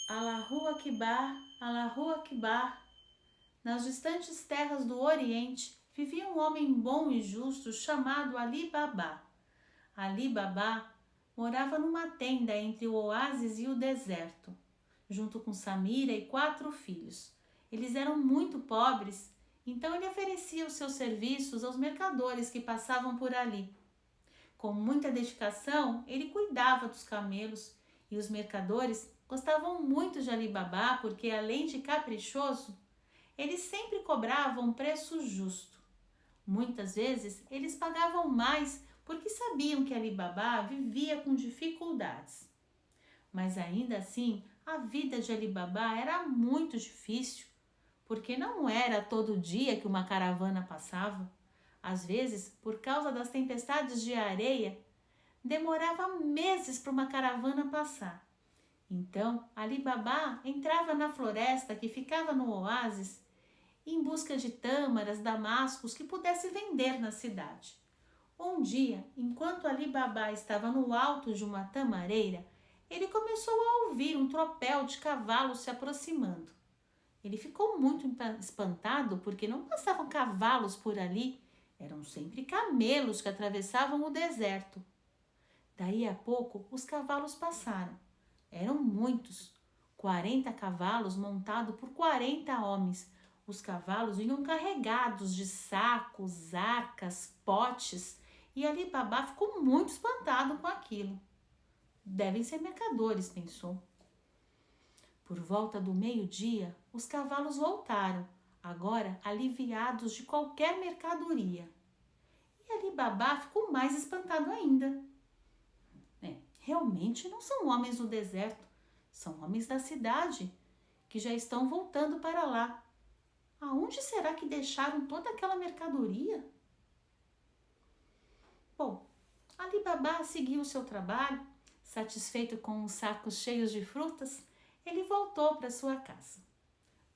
Allahu Akbar, Allahu Akbar. Nas distantes terras do Oriente vivia um homem bom e justo chamado Ali Baba. Ali Baba morava numa tenda entre o oásis e o deserto, junto com Samira e 4 filhos. Eles eram muito pobres, então ele oferecia os seus serviços aos mercadores que passavam por ali. Com muita dedicação, ele cuidava dos camelos e os mercadores gostavam muito de Ali Baba porque, além de caprichoso, ele sempre cobrava um preço justo. Muitas vezes eles pagavam mais porque sabiam que Ali Baba vivia com dificuldades. Mas ainda assim, a vida de Ali Baba era muito difícil, porque não era todo dia que uma caravana passava. Às vezes, por causa das tempestades de areia, demorava meses para uma caravana passar. Então, Ali Baba entrava na floresta que ficava no oásis em busca de tâmaras, damascos que pudesse vender na cidade. Um dia, enquanto Ali Baba estava no alto de uma tamareira, ele começou a ouvir um tropel de cavalos se aproximando. Ele ficou muito espantado porque não passavam cavalos por ali, eram sempre camelos que atravessavam o deserto. Daí a pouco, os cavalos passaram. Eram muitos, 40 cavalos montados por 40 homens. Os cavalos vinham carregados de sacos, arcas, potes, e Ali Baba ficou muito espantado com aquilo. Devem ser mercadores, pensou. Por volta do meio-dia, os cavalos voltaram, agora aliviados de qualquer mercadoria. E Ali Baba ficou mais espantado ainda. Realmente não são homens do deserto, são homens da cidade, que já estão voltando para lá. Aonde será que deixaram toda aquela mercadoria? Bom, Ali Baba seguiu o seu trabalho, satisfeito com os sacos cheios de frutas, ele voltou para sua casa.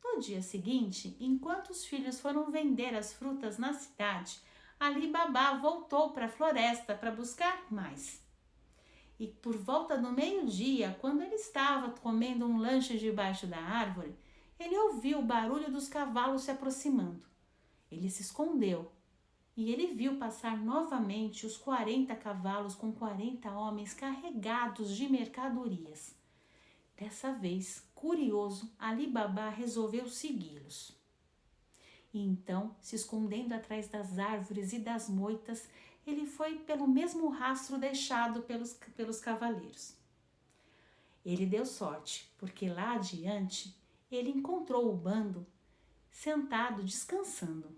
No dia seguinte, enquanto os filhos foram vender as frutas na cidade, Ali Baba voltou para a floresta para buscar mais. E por volta do meio-dia, quando ele estava comendo um lanche debaixo da árvore, ele ouviu o barulho dos cavalos se aproximando. Ele se escondeu e ele viu passar novamente os 40 cavalos com 40 homens carregados de mercadorias. Dessa vez, curioso, Ali Baba resolveu segui-los. E então, se escondendo atrás das árvores e das moitas, ele foi pelo mesmo rastro deixado pelos cavaleiros. Ele deu sorte, porque lá adiante ele encontrou o bando sentado descansando.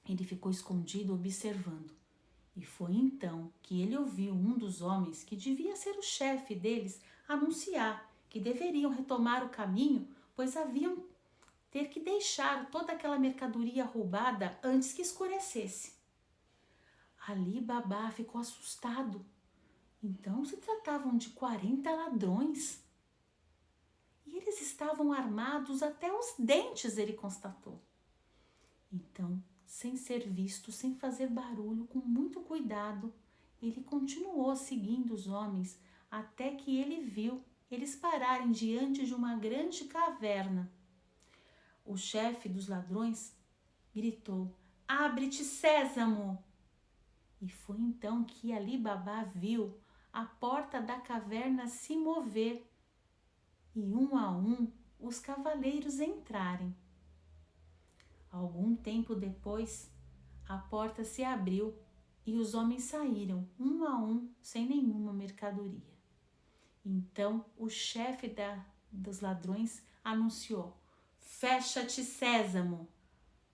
Ele ficou escondido observando, e foi então que ele ouviu um dos homens, que devia ser o chefe deles, anunciar que deveriam retomar o caminho, pois haviam ter que deixar toda aquela mercadoria roubada antes que escurecesse. Ali Baba ficou assustado. Então se tratavam de 40 ladrões. E eles estavam armados até os dentes, ele constatou. Então, sem ser visto, sem fazer barulho, com muito cuidado, ele continuou seguindo os homens até que ele viu eles pararem diante de uma grande caverna. O chefe dos ladrões gritou: "Abre-te, Sésamo!" E foi então que Ali Baba viu a porta da caverna se mover e um a um os cavaleiros entrarem. Algum tempo depois, a porta se abriu e os homens saíram, um a um, sem nenhuma mercadoria. Então o chefe dos ladrões anunciou: "Fecha-te, Sésamo!"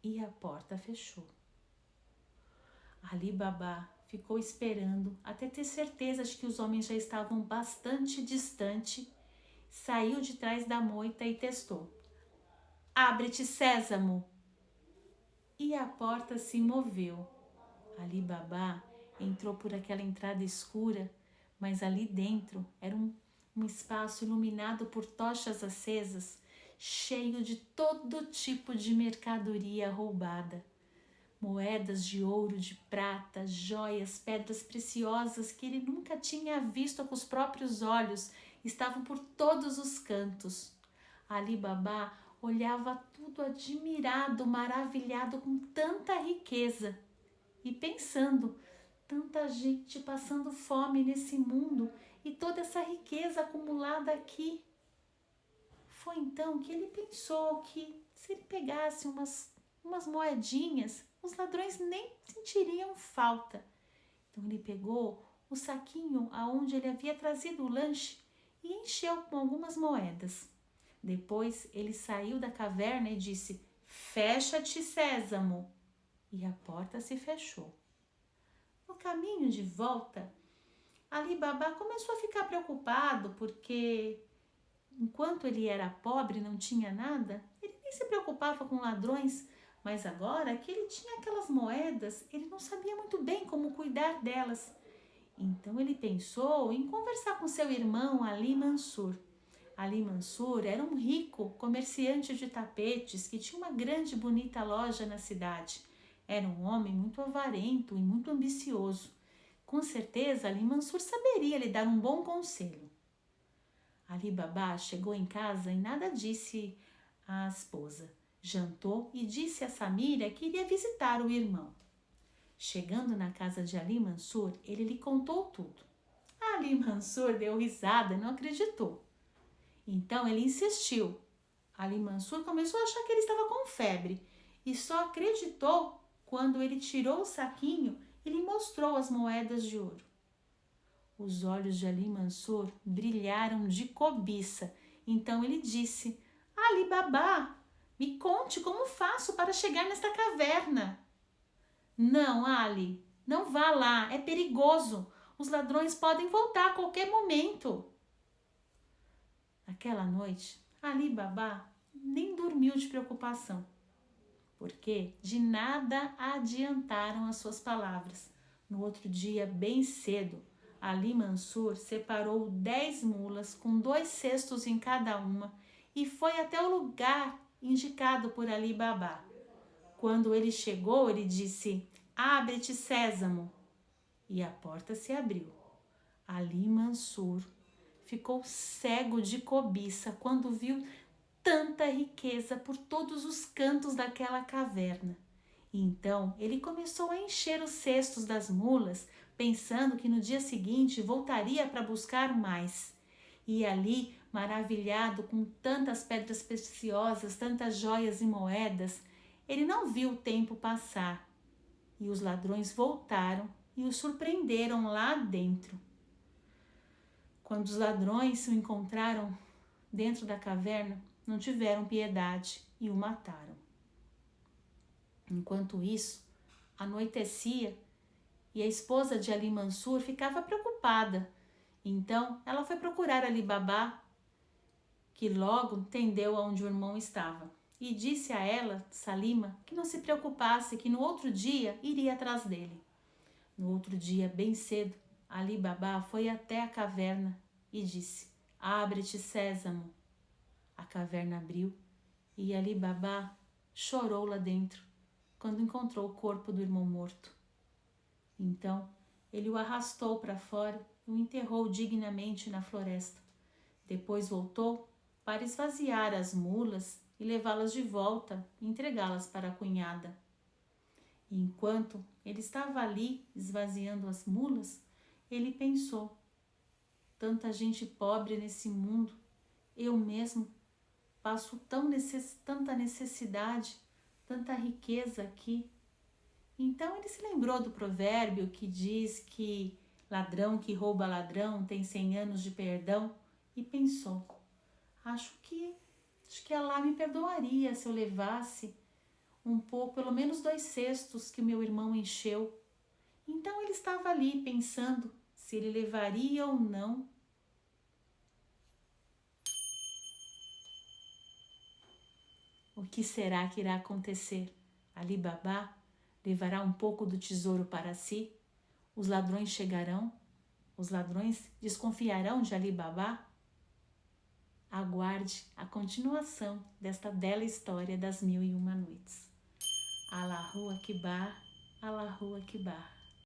E a porta fechou. Ali Baba ficou esperando até ter certeza de que os homens já estavam bastante distante, saiu de trás da moita e testou: "Abre-te, Sésamo!" E a porta se moveu. Ali Baba entrou por aquela entrada escura, mas ali dentro era um espaço iluminado por tochas acesas, cheio de todo tipo de mercadoria roubada. Moedas de ouro, de prata, joias, pedras preciosas que ele nunca tinha visto com os próprios olhos, estavam por todos os cantos. Ali Baba olhava tudo admirado, maravilhado com tanta riqueza e pensando, tanta gente passando fome nesse mundo e toda essa riqueza acumulada aqui. Foi então que ele pensou que se ele pegasse umas moedinhas, os ladrões nem sentiriam falta. Então ele pegou o saquinho aonde ele havia trazido o lanche e encheu com algumas moedas. Depois ele saiu da caverna e disse: "Fecha-te, Sésamo!" E a porta se fechou. No caminho de volta, Ali Baba começou a ficar preocupado porque, enquanto ele era pobre e não tinha nada, ele nem se preocupava com ladrões, mas agora que ele tinha aquelas moedas, ele não sabia muito bem como cuidar delas. Então ele pensou em conversar com seu irmão Ali Mansur. Ali Mansur era um rico comerciante de tapetes que tinha uma grande e bonita loja na cidade. Era um homem muito avarento e muito ambicioso. Com certeza, Ali Mansur saberia lhe dar um bom conselho. Ali Baba chegou em casa e nada disse à esposa. Jantou e disse a Samira que iria visitar o irmão. Chegando na casa de Ali Mansur, ele lhe contou tudo. Ali Mansur deu risada e não acreditou. Então ele insistiu. Ali Mansur começou a achar que ele estava com febre e só acreditou quando ele tirou o saquinho e lhe mostrou as moedas de ouro. Os olhos de Ali Mansur brilharam de cobiça. Então ele disse: Ali Baba, me conte como faço para chegar nesta caverna. Não, Ali, não vá lá, é perigoso. Os ladrões podem voltar a qualquer momento. Naquela noite, Ali Baba nem dormiu de preocupação, porque de nada adiantaram as suas palavras. No outro dia, bem cedo, Ali Mansur separou 10 mulas com 2 cestos em cada uma e foi até o lugar indicado por Ali Baba. Quando ele chegou, ele disse: "Abre-te, Sésamo!" E a porta se abriu. Ali Mansur ficou cego de cobiça quando viu tanta riqueza por todos os cantos daquela caverna. E então ele começou a encher os cestos das mulas, pensando que no dia seguinte voltaria para buscar mais. E ali, maravilhado com tantas pedras preciosas, tantas joias e moedas, ele não viu o tempo passar. E os ladrões voltaram e o surpreenderam lá dentro. Quando os ladrões o encontraram dentro da caverna, não tiveram piedade e o mataram. Enquanto isso, anoitecia e a esposa de Ali Mansur ficava preocupada. Então, ela foi procurar Ali Baba, que logo entendeu aonde o irmão estava, e disse a ela, Salima, que não se preocupasse, que no outro dia iria atrás dele. No outro dia, bem cedo, Ali Baba foi até a caverna e disse: "Abre-te, Sésamo!" A caverna abriu e Ali Baba chorou lá dentro quando encontrou o corpo do irmão morto. Então, ele o arrastou para fora e o enterrou dignamente na floresta. Depois voltou para esvaziar as mulas e levá-las de volta e entregá-las para a cunhada. E enquanto ele estava ali esvaziando as mulas, ele pensou: tanta gente pobre nesse mundo, eu mesmo passo tanta necessidade, tanta riqueza aqui. Então ele se lembrou do provérbio que diz que ladrão que rouba ladrão tem 100 anos de perdão e pensou: acho que Allah me perdoaria se eu levasse um pouco, pelo menos 2 cestos que o meu irmão encheu. Então ele estava ali pensando se ele levaria ou não. O que será que irá acontecer? Ali Baba levará um pouco do tesouro para si? Os ladrões chegarão? Os ladrões desconfiarão de Ali Baba? Aguarde a continuação desta bela história das 1001 Noites. Allahu Akbar, Allahu Akbar.